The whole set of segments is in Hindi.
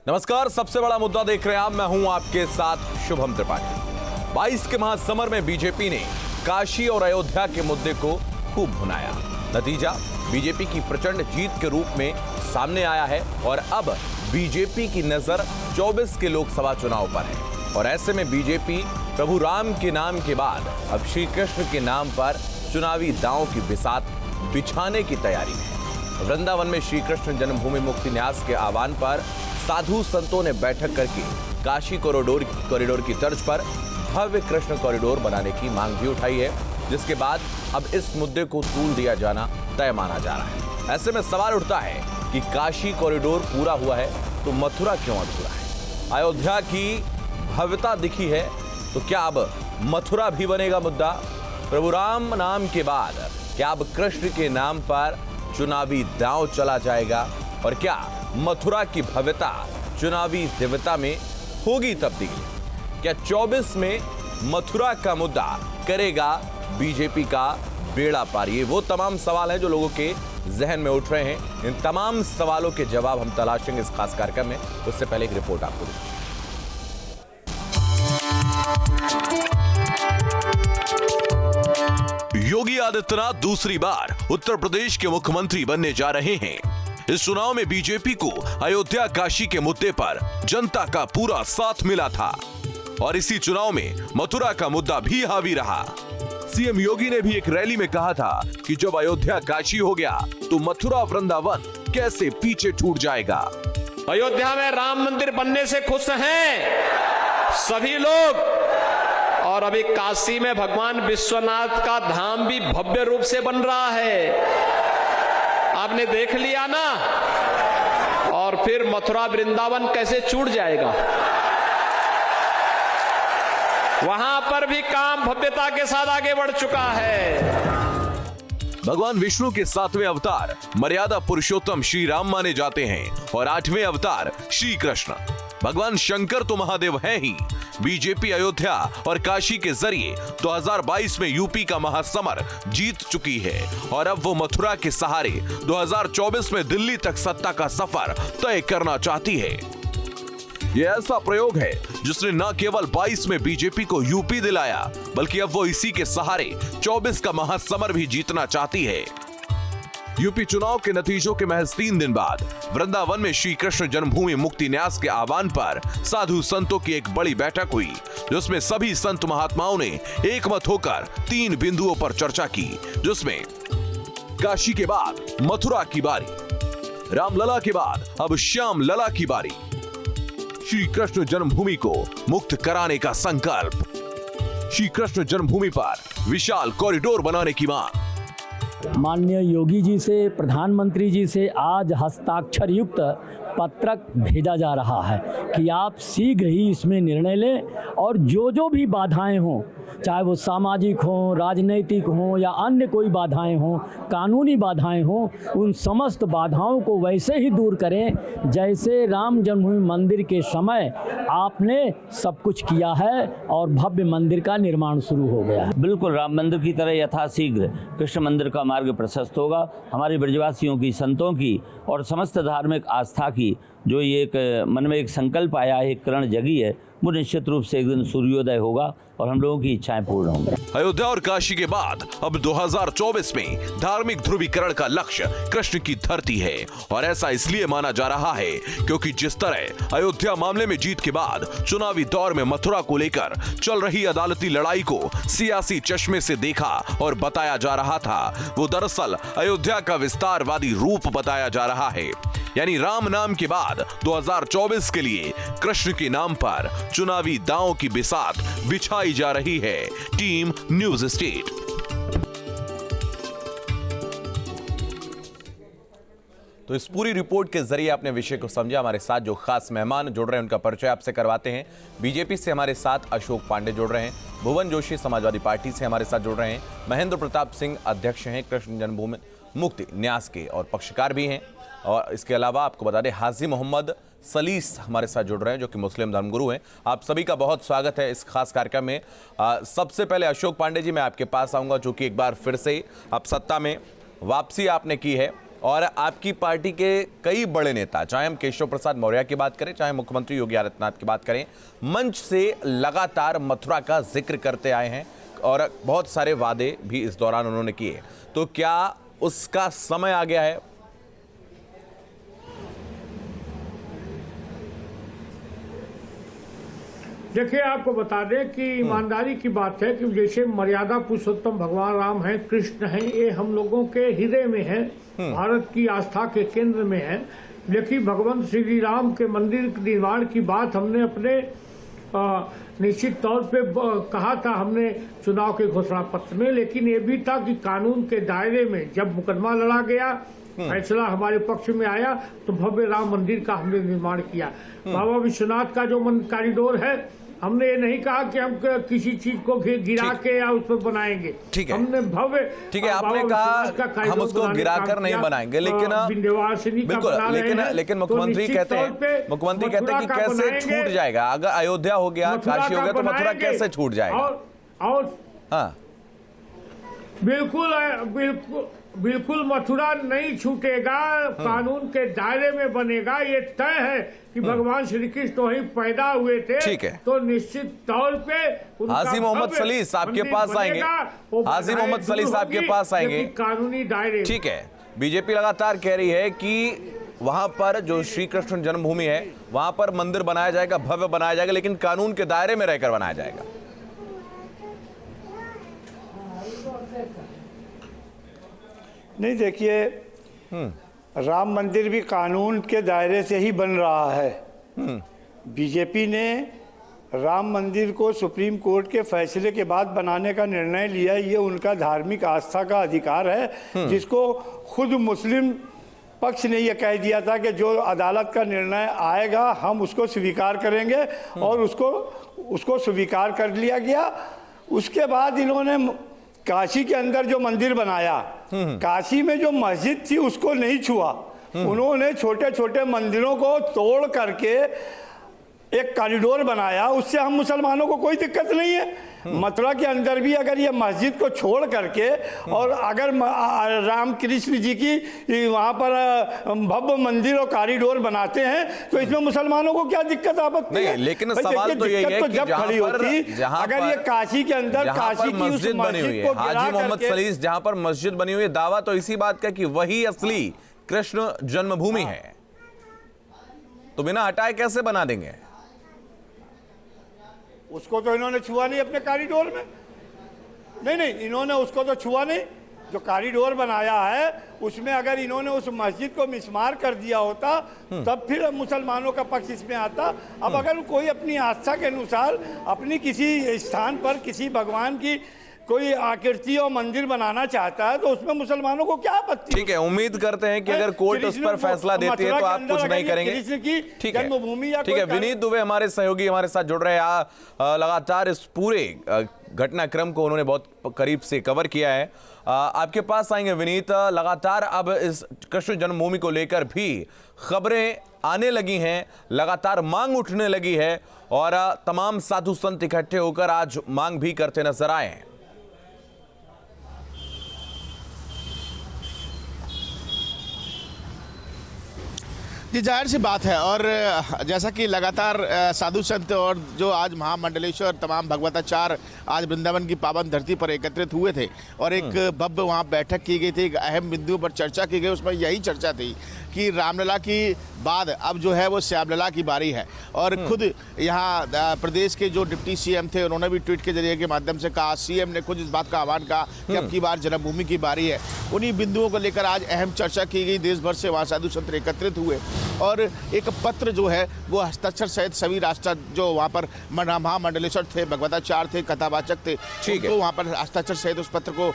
नमस्कार, सबसे बड़ा मुद्दा देख रहे हैं आप। मैं हूं आपके साथ शुभम त्रिपाठी। 22 के महासमर में बीजेपी ने काशी और अयोध्या के मुद्दे को खूब भुनाया। नतीजा बीजेपी की प्रचंड जीत के रूप में सामने आया है और अब बीजेपी की नजर 24 के लोकसभा चुनाव पर है। और ऐसे में बीजेपी प्रभु राम के नाम के बाद अब श्री कृष्ण के नाम पर चुनावी दांव की बिसात बिछाने की तैयारी में। वृंदावन में श्री कृष्ण जन्मभूमि मुक्ति न्यास के आह्वान पर साधु संतों ने बैठक करके काशी कॉरिडोर की तर्ज पर भव्य कृष्ण कॉरिडोर बनाने की मांग भी उठाई है, जिसके बाद अब इस मुद्दे को तूल दिया जाना तय माना जा रहा है। ऐसे में सवाल उठता है कि काशी कॉरिडोर पूरा हुआ है तो मथुरा क्यों अधूरा है? अयोध्या की भव्यता दिखी है तो क्या अब मथुरा भी बनेगा मुद्दा? प्रभु राम नाम के बाद क्या अब कृष्ण के नाम पर चुनावी दांव चला जाएगा? और क्या मथुरा की भव्यता चुनावी दिव्यता में होगी तब्दील? क्या 24 में मथुरा का मुद्दा करेगा बीजेपी का बेड़ा पार? ये वो तमाम सवाल हैं जो लोगों के जहन में उठ रहे हैं। इन तमाम सवालों के जवाब हम तलाशेंगे इस खास कार्यक्रम में। उससे पहले एक रिपोर्ट आपको दूं। योगी आदित्यनाथ दूसरी बार उत्तर प्रदेश के मुख्यमंत्री बनने जा रहे हैं। इस चुनाव में बीजेपी को अयोध्या काशी के मुद्दे पर जनता का पूरा साथ मिला था और इसी चुनाव में मथुरा का मुद्दा भी हावी रहा। सीएम योगी ने भी एक रैली में कहा था कि जब अयोध्या काशी हो गया तो मथुरा वृंदावन कैसे पीछे छूट जाएगा। अयोध्या में राम मंदिर बनने से खुश हैं सभी लोग, और अभी काशी में भगवान विश्वनाथ का धाम भी भव्य रूप से बन रहा है, आपने देख लिया ना। और फिर मथुरा वृंदावन कैसे छूट जाएगा? वहां पर भी काम भव्यता के साथ आगे बढ़ चुका है। भगवान विष्णु के 7वें अवतार मर्यादा पुरुषोत्तम श्री राम माने जाते हैं और 8वें अवतार श्री कृष्ण। भगवान शंकर तो महादेव हैं ही। बीजेपी अयोध्या और काशी के जरिए 2022 में यूपी का महासमर जीत चुकी है और अब वो मथुरा के सहारे 2024 में दिल्ली तक सत्ता का सफर तय करना चाहती है। यह ऐसा प्रयोग है जिसने न केवल 22 में बीजेपी को यूपी दिलाया, बल्कि अब वो इसी के सहारे 24 का महासमर भी जीतना चाहती है। यूपी चुनाव के नतीजों के महज 3 दिन बाद वृंदावन में श्री कृष्ण जन्मभूमि मुक्ति न्यास के आह्वान पर साधु संतों की एक बड़ी बैठक हुई, जिसमें सभी संत महात्माओं ने एकमत होकर 3 बिंदुओं पर चर्चा की, जिसमें काशी के बाद मथुरा की बारी, रामलला के बाद अब श्याम लला की बारी, श्री कृष्ण जन्मभूमि को मुक्त कराने का संकल्प, श्री कृष्ण जन्मभूमि पर विशाल कॉरिडोर बनाने की मांग। माननीय योगी जी से, प्रधानमंत्री जी से आज हस्ताक्षर युक्त पत्रक भेजा जा रहा है कि आप शीघ्र ही इसमें निर्णय लें और जो भी बाधाएं हों, चाहे वो सामाजिक हों, राजनीतिक हों या अन्य कोई बाधाएं हों, कानूनी बाधाएं हों, उन समस्त बाधाओं को वैसे ही दूर करें जैसे राम जन्मभूमि मंदिर के समय आपने सब कुछ किया है और भव्य मंदिर का निर्माण शुरू हो गया है। बिल्कुल राम मंदिर की तरह यथाशीघ्र कृष्ण मंदिर का मार्ग प्रशस्त होगा। हमारे ब्रजवासियों की, संतों की और समस्त धार्मिक आस्था की जो ये एक मन में एक संकल्प आया है, एक किरण जगी है, वो निश्चित रूप से एक दिन सूर्योदय होगा और हम लोगों की इच्छाएं पूर्ण होंगी। अयोध्या और काशी के बाद अब 2024 में धार्मिक ध्रुवीकरण का लक्ष्य कृष्ण की धरती है और ऐसा इसलिए माना जा रहा है क्योंकि जिस तरह अयोध्या मामले में जीत के बाद चुनावी दौर में मथुरा को लेकर चल रही अदालती लड़ाई को सियासी चश्मे से देखा और बताया जा रहा था, वो दरअसल अयोध्या का विस्तारवादी रूप बताया जा रहा है। यानी राम नाम के बाद 2024 के लिए कृष्ण के नाम पर चुनावी दांव की बिसात बिछाई जा रही है। Team news state. तो इस पूरी रिपोर्ट के जरिए आपने विषय को समझा। हमारे साथ जो खास मेहमान जुड़ रहे हैं उनका परिचय आपसे करवाते हैं। बीजेपी से हमारे साथ अशोक पांडे जुड़ रहे हैं, भुवन जोशी समाजवादी पार्टी से हमारे साथ जुड़ रहे हैं, महेंद्र प्रताप सिंह अध्यक्ष हैं कृष्ण जन्मभूमि मुक्ति न्यास के और पक्षकार भी हैं, और इसके अलावा आपको बता दें हाजी मोहम्मद सलीस हमारे साथ जुड़ रहे हैं जो कि मुस्लिम धर्मगुरु हैं। आप सभी का बहुत स्वागत है इस खास कार्यक्रम में। सबसे पहले अशोक पांडे जी, मैं आपके पास आऊंगा, जो कि एक बार फिर से अब सत्ता में वापसी आपने की है और आपकी पार्टी के कई बड़े नेता, चाहे हम केशव प्रसाद मौर्य की बात करें, चाहे मुख्यमंत्री योगी आदित्यनाथ की बात करें, मंच से लगातार मथुरा का जिक्र करते आए हैं और बहुत सारे वादे भी इस दौरान उन्होंने किए। तो क्या उसका समय आ गया है? देखिए, आपको बता दें कि ईमानदारी की बात है कि जैसे मर्यादा पुरुषोत्तम भगवान राम हैं, कृष्ण हैं, ये हम लोगों के हृदय में है, भारत की आस्था के केंद्र में है। लेकिन भगवान श्री राम के मंदिर निर्माण की बात हमने अपने निश्चित तौर पे कहा था हमने चुनाव के घोषणा पत्र में, लेकिन ये भी था कि कानून के दायरे में जब मुकदमा लड़ा गया, फैसला हमारे पक्ष में आया, तो भव्य राम मंदिर का हमने निर्माण किया। बाबा विश्वनाथ का जो कॉरिडोर है, हमने ये नहीं कहा कि हम किसी चीज को गिरा के या उस पर बनाएंगे। ठीक है, हमने भव्य, ठीक है, आपने कहा हम उसको गिराकर नहीं बनाएंगे, लेकिन बिल्कुल, लेकिन मुख्यमंत्री कहते हैं कि कैसे छूट जाएगा? अगर अयोध्या हो गया, काशी हो गया, तो मथुरा कैसे छूट जाएगा? और हाँ, बिल्कुल मथुरा नहीं छूटेगा, कानून के दायरे में बनेगा। ये तय है कि भगवान श्री कृष्ण वहीं पैदा हुए थे। ठीक है, तो निश्चित तौर पे हाजी मोहम्मद सलीस आपके पास आएंगे, हाजी मोहम्मद सलीस आपके पास आएंगे, कानूनी दायरे। ठीक है, बीजेपी लगातार कह रही है कि वहां पर जो श्री कृष्ण जन्मभूमि है, वहां पर मंदिर बनाया जाएगा, भव्य बनाया जाएगा, लेकिन कानून के दायरे में रहकर बनाया जाएगा। नहीं, देखिए, राम मंदिर भी कानून के दायरे से ही बन रहा है। बीजेपी ने राम मंदिर को सुप्रीम कोर्ट के फैसले के बाद बनाने का निर्णय लिया। ये उनका धार्मिक आस्था का अधिकार है, जिसको खुद मुस्लिम पक्ष ने यह कह दिया था कि जो अदालत का निर्णय आएगा हम उसको स्वीकार करेंगे, और उसको स्वीकार कर लिया गया। उसके बाद इन्होंने काशी के अंदर जो मंदिर बनाया, काशी में जो मस्जिद थी उसको नहीं छुआ। उन्होंने छोटे छोटे मंदिरों को तोड़ करके एक कॉरिडोर बनाया। उससे हम मुसलमानों को कोई दिक्कत नहीं है। मथुरा के अंदर भी अगर ये मस्जिद को छोड़ करके और अगर राम कृष्ण जी की वहाँ पर भव्य मंदिर और कॉरिडोर बनाते हैं, तो इसमें मुसलमानों को क्या दिक्कत आपत्ति है? लेकिन सवाल तो यही है कि जब खड़ी होती, अगर ये काशी के अंदर काशी की मस्जिद बनी हुई है, हाजी मोहम्मद सलीस, जहाँ पर मस्जिद बनी हुई है, दावा तो इसी बात का कि वही असली कृष्ण जन्मभूमि है, तो बिना हटाए कैसे बना देंगे? उसको तो इन्होंने छुआ नहीं अपने कॉरिडोर में। नहीं, इन्होंने उसको तो छुआ नहीं। जो कॉरिडोर बनाया है उसमें अगर इन्होंने उस मस्जिद को मिसमार कर दिया होता, तब फिर मुसलमानों का पक्ष इसमें आता। अब अगर कोई अपनी आस्था के अनुसार अपनी किसी स्थान पर किसी भगवान की कोई आकृति और मंदिर बनाना चाहता है, तो उसमें मुसलमानों को क्या आपत्ति? ठीक है, उम्मीद करते हैं कि अगर कोर्ट उस पर फैसला देती है तो आप कुछ नहीं करेंगे। ठीक है, ठीक है। विनीत दुबे हमारे सहयोगी हमारे साथ जुड़ रहे हैं। लगातार इस पूरे घटनाक्रम को उन्होंने बहुत करीब से कवर किया है। आपके पास आएंगे विनीत। लगातार अब इस कृष्ण जन्मभूमि को लेकर भी खबरें आने लगी हैं, लगातार मांग उठने लगी है, और तमाम साधु संत इकट्ठे होकर आज मांग भी करते नजर आए हैं। जी, जाहिर सी बात है। और जैसा कि लगातार साधु संत और जो आज महामंडलेश्वर तमाम भगवताचार्य आज वृंदावन की पावन धरती पर एकत्रित हुए थे और एक भव्य वहाँ बैठक की गई थी, एक अहम बिंदुओं पर चर्चा की गई। उसमें यही चर्चा थी कि रामलला की बाद अब जो है वो श्यामलला की बारी है। और खुद यहाँ प्रदेश के जो डिप्टी सीएम थे, उन्होंने भी ट्वीट के जरिए के माध्यम से कहा, सीएम ने खुद इस बात का आह्वान कहा कि अब की बार जन्मभूमि की बारी है। उन्हीं बिंदुओं को लेकर आज अहम चर्चा की गई। देश भर से वहाँ साधु संत एकत्रित हुए और एक पत्र जो है वो हस्ताक्षर सहित सभी राष्ट्र जो वहाँ पर महामंडलेश्वर थे, भगवताचार्य थे, कथावाचक थे, तो वहाँ पर हस्ताक्षर सहित उस पत्र को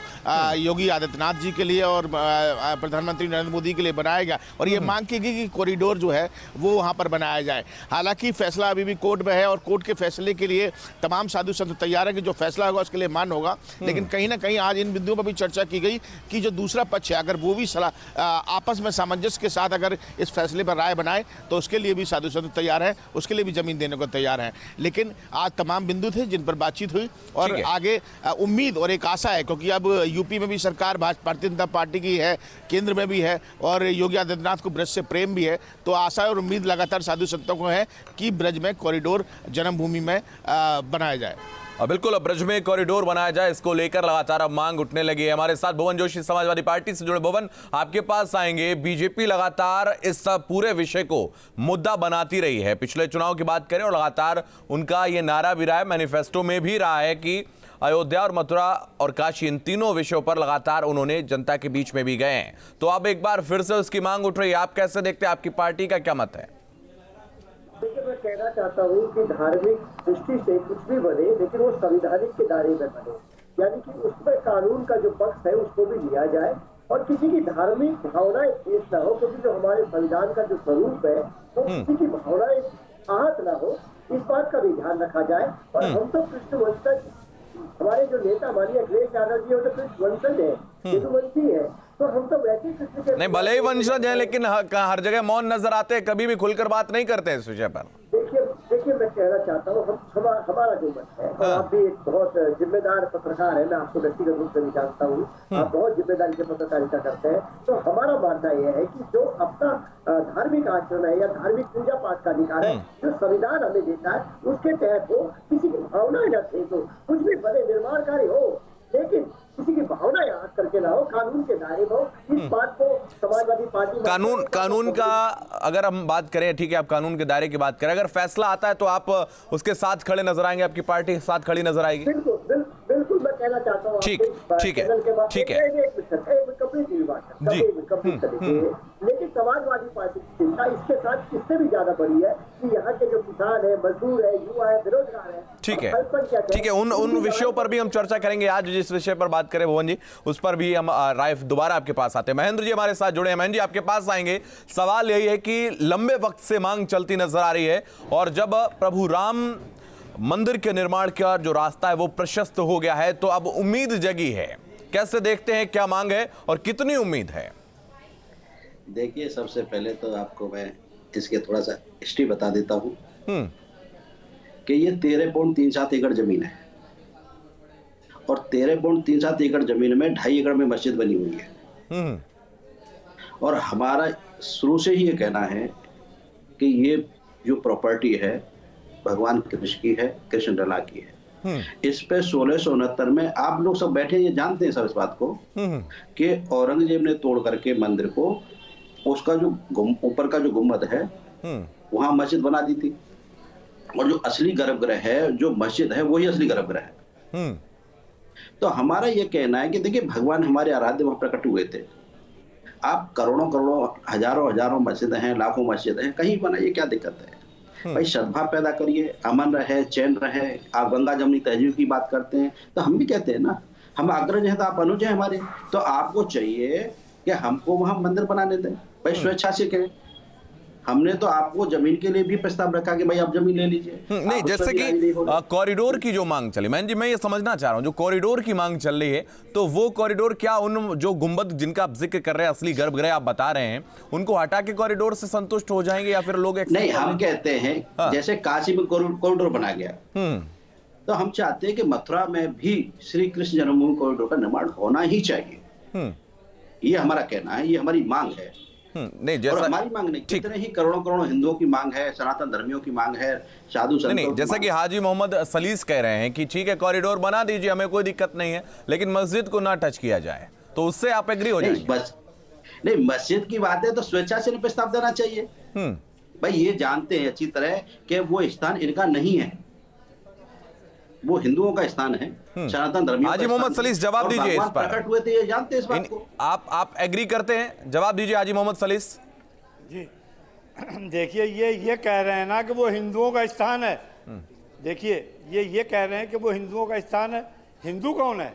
योगी आदित्यनाथ जी के लिए और प्रधानमंत्री नरेंद्र मोदी के लिए बनाया गया। और ये मांग की गई कि कॉरिडोर जो है वो वहाँ पर बनाया जाए। हालांकि फैसला अभी भी कोर्ट में है और कोर्ट के फैसले के लिए तमाम साधु संत तैयार है कि जो फैसला होगा उसके लिए मान होगा। लेकिन कहीं ना कहीं आज इन बिंदुओं पर भी चर्चा की गई कि जो दूसरा पक्ष है अगर वो भी आपस में सामंजस्य के साथ अगर इस फैसले पर राय बनाए तो उसके लिए भी साधु संत तैयार है, उसके लिए भी जमीन देने को तैयार है। लेकिन आज तमाम बिंदु थे जिन पर बातचीत हुई और आगे उम्मीद और एक आशा है, क्योंकि अब यूपी में भी सरकार भारतीय जनता पार्टी की है, केंद्र में भी है और योगी आदित्यनाथ को ब्रज से प्रेम भी है, तो आशा और उम्मीद लगातार साधु संतों को है कि ब्रज में कॉरिडोर जन्मभूमि में बनाया जाए। बिल्कुल, अब ब्रज में कॉरिडोर बनाया जाए, इसको लेकर लगातार अब मांग उठने लगी है। हमारे साथ भुवन जोशी समाजवादी पार्टी से जुड़े। भुवन, आपके पास आएंगे। बीजेपी लगातार इस पूरे विषय को मुद्दा बनाती रही है, पिछले चुनाव की बात करें और लगातार उनका ये नारा भी रहा है, मैनिफेस्टो में भी रहा है कि अयोध्या और मथुरा और काशी, इन तीनों विषयों पर लगातार उन्होंने जनता के बीच में भी गए हैं। तो अब एक बार फिर से उसकी मांग उठ रही है, आप कैसे देखते हैं, आपकी पार्टी का क्या मत है? देखिए, मैं कहना चाहता हूँ कि धार्मिक दृष्टि से कुछ भी बने लेकिन वो संवैधानिक के दायरे में बने, यानी कि उसमें कानून का जो पक्ष है उसको भी लिया जाए और किसी की धार्मिक भावनाएं ठेस ना हो, क्योंकि जो हमारे संविधान का जो स्वरूप है वो किसी की भावनाएं आहत ना हो, इस बात का भी ध्यान रखा जाए। और हम तो कृष्ण वंशज, हमारे जो नेता माननीय अखिलेश यादव जी वो तो कृष्ण वंशज है, यदुवंशी है, तो हम तो वैसे ही कृष्ण के नहीं, भले ही वंशज है लेकिन हर जगह मौन नजर आते हैं, कभी भी खुलकर बात नहीं करते हैं इस विषय पर। देखिए मैं कहना चाहता हूँ, हमारा जो मत है, और आप भी एक बहुत जिम्मेदार पत्रकार है, मैं आपको व्यक्तिगत रूप से भी जानता हूँ, आप बहुत जिम्मेदारी से पत्रकारिता करते हैं, तो हमारा मानना यह है कि जो अपना धार्मिक आचरण है या धार्मिक पूजा पाठ का अधिकार है जो संविधान हमें देता है, उसके तहत हो, किसी की भावनाएं न ठेस हो, कुछ भी बड़े निर्माणकारी हो लेकिन किसी की भावना याद करके ना हो, कानून के दायरे में हो। इस बात को समाजवादी पार्टी कानून का अगर हम बात करें, ठीक है, आप कानून के दायरे की बात करें, अगर फैसला आता है तो आप उसके साथ खड़े नजर आएंगे, आपकी पार्टी साथ खड़ी नजर आएगी? बिल्कुल मैं कहना चाहता हूँ। ठीक है लेकिन समाजवादी पार्टी की चिंता इसके साथ इससे भी ज्यादा बड़ी है कि यहाँ के जो किसान है, मजदूर है, युवा है, बेरोजगार है। ठीक है, उन विषयों पर भी हम चर्चा करेंगे। आज जिस विषय पर बात करें भुवन जी, उस पर भी हम राय दोबारा आपके पास आते हैं। महेंद्र जी हमारे साथ जुड़े हैं। महेंद्र जी, आपके पास आएंगे। सवाल यही है कि लंबे वक्त से मांग चलती नजर आ रही है और जब प्रभु राम मंदिर के निर्माण का जो रास्ता है वो प्रशस्त हो गया है तो अब उम्मीद जगी है, कैसे देखते हैं, क्या मांग है और कितनी उम्मीद है? देखिए, सबसे पहले तो आपको मैं इसके थोड़ा सा हिस्ट्री बता देता हूँ कि ये 13.37 एकड़ जमीन है और 13.37 एकड़ जमीन में 2.5 एकड़ में मस्जिद बनी हुई है। और हमारा शुरू से ही ये कहना है कि ये जो प्रॉपर्टी है भगवान कृष्ण की है, कृष्ण लला की है। इस पे 1669 में आप लोग सब बैठे ये जानते हैं सब इस बात को कि औरंगजेब ने तोड़ करके मंदिर को, उसका जो ऊपर का जो गुम्बद है वहां मस्जिद बना दी थी और जो असली गर्भगृह है, जो मस्जिद है, वही असली गर्भगृह है। तो हमारा ये कहना है कि देखिए, भगवान हमारे आराध्य वहां प्रकट हुए थे। आप करोड़ों करोड़ों हजारों मस्जिद हैं, लाखों मस्जिद हैं, कहीं बनाइए, क्या दिक्कत है भाई? श्रद्धा पैदा करिए, अमन रहे, चैन रहे। आप गंगा जमुनी तहजीब की बात करते हैं तो हम भी कहते हैं ना, हम अग्रज हैं तो आप अनुज हैं हमारे, तो आपको चाहिए कि हमको वहां मंदिर बनाने दें भाई, स्वेच्छा से कहें। हमने तो आपको जमीन के लिए भी प्रस्ताव रखा कि भाई आप जमीन ले लीजिए। नहीं, जैसे कि कॉरिडोर की जो मांग चली, मैं जी मैं ये समझना चाह रहा हूं, जो कॉरिडोर की मांग चल रही है तो वो कॉरिडोर क्या उन जो गुंबद जिनका आप जिक्र कर रहे हैं, असली गर्भगृह आप बता रहे हैं, उनको हटा के कॉरिडोर से संतुष्ट हो जाएंगे या फिर लोग? नहीं, हम कहते हैं जैसे काशी में कॉरिडोर बना गया तो हम चाहते हैं कि मथुरा में भी श्री कृष्ण जन्मभूमि कॉरिडोर का निर्माण होना ही चाहिए। ये हमारा कहना है, ये हमारी मांग है। नहीं, जैसा और हमारी मांग नहीं, कितने ही करोड़ों हिंदुओं की मांग है, सनातन धर्मियों की मांग है, साधु संतों नहीं, जैसा कि हाजी मोहम्मद सलीस कह रहे हैं कि ठीक है कॉरिडोर बना दीजिए, हमें कोई दिक्कत नहीं है, लेकिन मस्जिद को ना टच किया जाए, तो उससे आप एग्री हो जाएंगे? बस नहीं, मस्जिद की बात है तो स्वेच्छा से प्रस्ताव देना चाहिए। भाई ये जानते हैं अच्छी तरह कि वो स्थान इनका नहीं है, वो हिंदुओं का स्थान है, सनातन धर्म। हाजी मोहम्मद सलीस, जवाब दीजिए इस पर। प्रकट हुए थे, ये जानते हैं इस बात को। आप एग्री करते हैं? जवाब दीजिए हाजी मोहम्मद सलीस जी। देखिए, ये कह रहे हैं ना कि वो हिंदुओं का स्थान है। देखिए, ये कह रहे हैं कि वो हिंदुओं का स्थान है। हिंदू कौन है?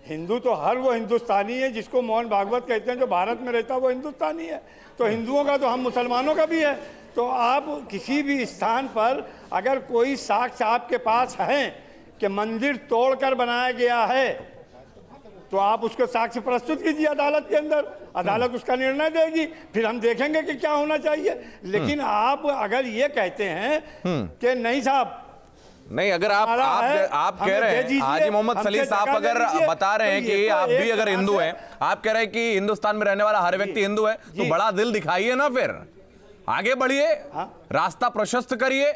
हिंदू तो हर वो हिंदुस्तानी है जिसको मोहन भागवत कहते हैं, जो भारत में रहता है वो हिंदुस्तानी है। तो हिंदुओं का तो हम मुसलमानों का भी है। तो आप किसी भी स्थान पर अगर कोई साक्ष्य आपके पास है कि मंदिर तोड़कर बनाया गया है, तो आप उसको साक्ष्य प्रस्तुत कीजिए अदालत के अंदर, अदालत उसका निर्णय देगी, फिर हम देखेंगे कि क्या होना चाहिए। लेकिन आप अगर ये कहते हैं कि नहीं साहब, नहीं, अगर आप कह रहे हैं, हाजी मोहम्मद सलीम साहब अगर बता रहे हैं कि आप भी अगर हिंदू हैं, आप कह रहे हैं कि हिंदुस्तान में रहने वाला हर व्यक्ति हिंदू है, तो बड़ा दिल दिखाइए ना, फिर आगे बढ़िए, रास्ता प्रशस्त करिए,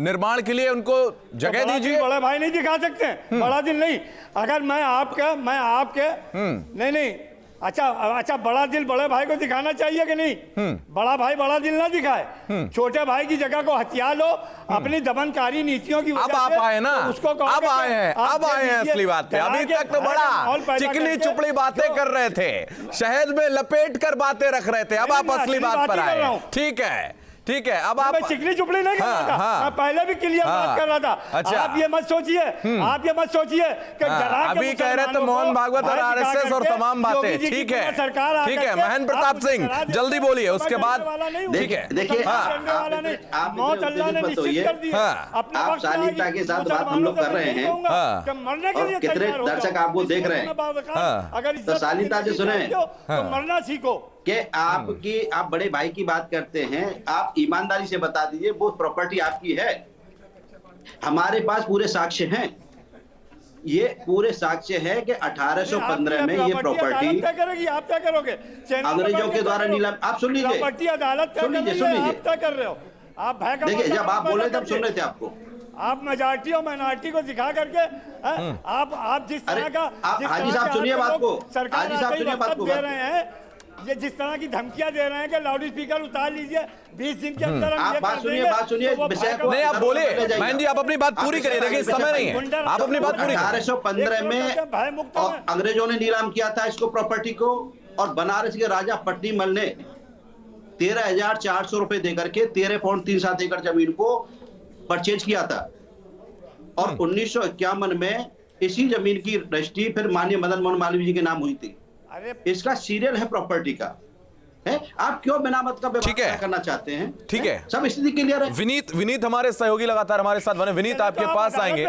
निर्माण के लिए उनको जगह दीजिए। बड़े भाई नहीं दिखा सकते, बड़ा दिल नहीं। अगर मैं आपके नहीं, अच्छा, बड़ा दिल बड़े भाई को दिखाना चाहिए कि नहीं? बड़ा भाई बड़ा दिल ना दिखाए, छोटे भाई की जगह को हथिया लो अपनी दमनकारी नीतियों की वजह से। अब आप आए ना, उसको अब आए हैं असली बात पे। अभी तक तो बड़ा चिकनी चुपड़ी बातें कर रहे थे, शहद में लपेट कर बातें रख रहे थे, अब आप असली बात पर आए। ठीक है, अब आप चिकनी चुपड़ी नहीं कर रहा था, मैं पहले भी क्लियर बात कर रहा था। अच्छा, आप ये मत सोचिए कि अभी कह रहे थे मोहन भागवत और आरएसएस और तमाम बातें। ठीक है, महेंद्र प्रताप सिंह जल्दी बोलिए, उसके बाद ठीक है। देखिए, आप शालीनता के साथ बात हम लोग कर रहे हैं और कितने दर्शक आपको देख रहे हैं, तो शालीनता से सुने, मरना सीखो कि आप बड़े भाई की बात करते हैं, आप ईमानदारी से बता दीजिए वो प्रॉपर्टी आपकी है। हमारे पास पूरे साक्ष्य हैं, ये पूरे साक्ष्य है कि 1815 में ये प्रॉपर्टी आप क्या करोगे? अंग्रेजों के द्वारा नीलाम। आप सुन लीजिए, प्रॉपर्टी अदालत सुन लीजिए, आप क्या कर रहे हो? आप देखिए, जब आप बोले तब सुन रहे थे आपको। आप मेजॉरिटी और माइनॉरिटी को दिखा करके आप जिस तरह का हाजी साहब सुनिए बात को, हाजी साहब सुनिए बात को, दे रहे हैं, ये जिस तरह की धमकियां दे रहे हैं कि लाउड स्पीकर उतार लीजिए 20 दिन के अंदर। आप बात सुनिए विषय को। नहीं, आप बोले मैन जी, आप अपनी बात पूरी करिए, देखिए समय नहीं है, आप अपनी बात पूरी। 1815 में अंग्रेजों ने नीलाम किया था इसको, प्रॉपर्टी को, और बनारस के राजा पट्टीमल ने 13,400 रुपए देकर के 13.37 एकड़ जमीन को परचेज किया था। और 1951 में इसी जमीन की रजिस्ट्री फिर माननीय मदन मोहन मालवीय जी के नाम हुई थी। इसका सीरियल है प्रॉपर्टी का, है। आप क्यों बिना मत का व्यवहार करना चाहते हैं? ठीक है, सब स्थिति क्लियर है। विनीत हमारे सहयोगी लगातार हमारे साथ बने। विनीत आपके पास आएंगे।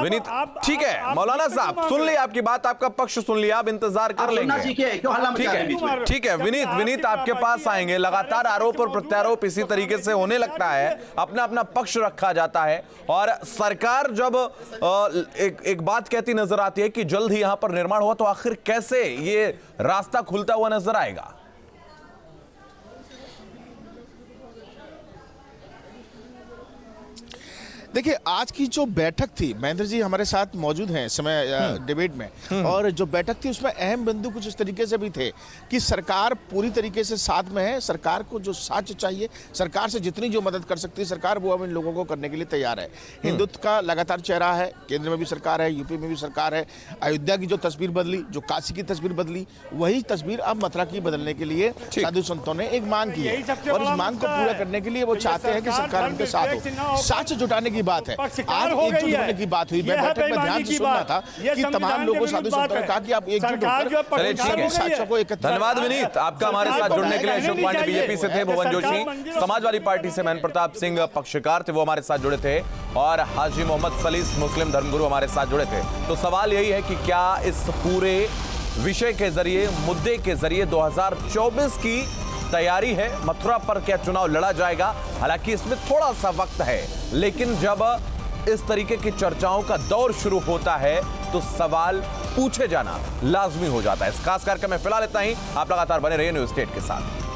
विनीत, ठीक है, मौलाना साहब सुन लिया आपकी बात, आपका पक्ष सुन लिया, आप इंतजार कर लेंगे। ठीक है, विनीत आपके पास आएंगे। लगातार आरोप और प्रत्यारोप इसी तरीके से होने लगता है, अपना अपना पक्ष रखा जाता है, और सरकार जब एक बात कहती नजर आती है कि जल्द ही यहां पर निर्माण हुआ, तो आखिर कैसे ये रास्ता खुलता हुआ नजर आएगा? देखिए, आज की जो बैठक थी, महेंद्र जी हमारे साथ मौजूद हैं इस समय डिबेट में, और जो बैठक थी उसमें अहम बिंदु कुछ इस तरीके से भी थे कि सरकार पूरी तरीके से साथ में है, सरकार को जो साक्ष्य चाहिए, सरकार से जितनी जो मदद कर सकती है सरकार, वो अब इन लोगों को करने के लिए तैयार है। हिंदुत्व का लगातार चेहरा है, केंद्र में भी सरकार है, यूपी में भी सरकार है। अयोध्या की जो तस्वीर बदली, जो काशी की तस्वीर बदली, वही तस्वीर अब मथुरा की बदलने के लिए साधु संतों ने एक मांग की है, और इस मांग को पूरा करने के लिए वो चाहते हैं कि सरकार उनके साथ हो। साक्ष्य जुटाने बात है, आज एकजुट होने की बात हुई। मैं बैठक में ध्यान से सुन रहा था कि तमाम लोगों साधु संतों ने कहा कि आप एकजुट होकर साक्ष्यों को एकत्रित। धन्यवाद विनीत, आपका हमारे साथ जुड़ने के लिए। अशोक पांडे बीजेपी से थे, भुवन जोशी समाजवादी पार्टी से, महेंद्र प्रताप सिंह पक्षकार थे, वो हमारे साथ जुड़े थे, और हाजी मोहम्मद सलीम मुस्लिम धर्मगुरु हमारे साथ जुड़े थे। तो सवाल यही है कि क्या इस पूरे विषय के जरिए, मुद्दे के जरिए 2024 की तैयारी है? मथुरा पर क्या चुनाव लड़ा जाएगा? हालांकि इसमें थोड़ा सा वक्त है, लेकिन जब इस तरीके की चर्चाओं का दौर शुरू होता है तो सवाल पूछे जाना लाजमी हो जाता है। इस खास कार्यक्रम में फिलहाल इतना ही। आप लगातार बने रहिए न्यूज़ स्टेट के साथ।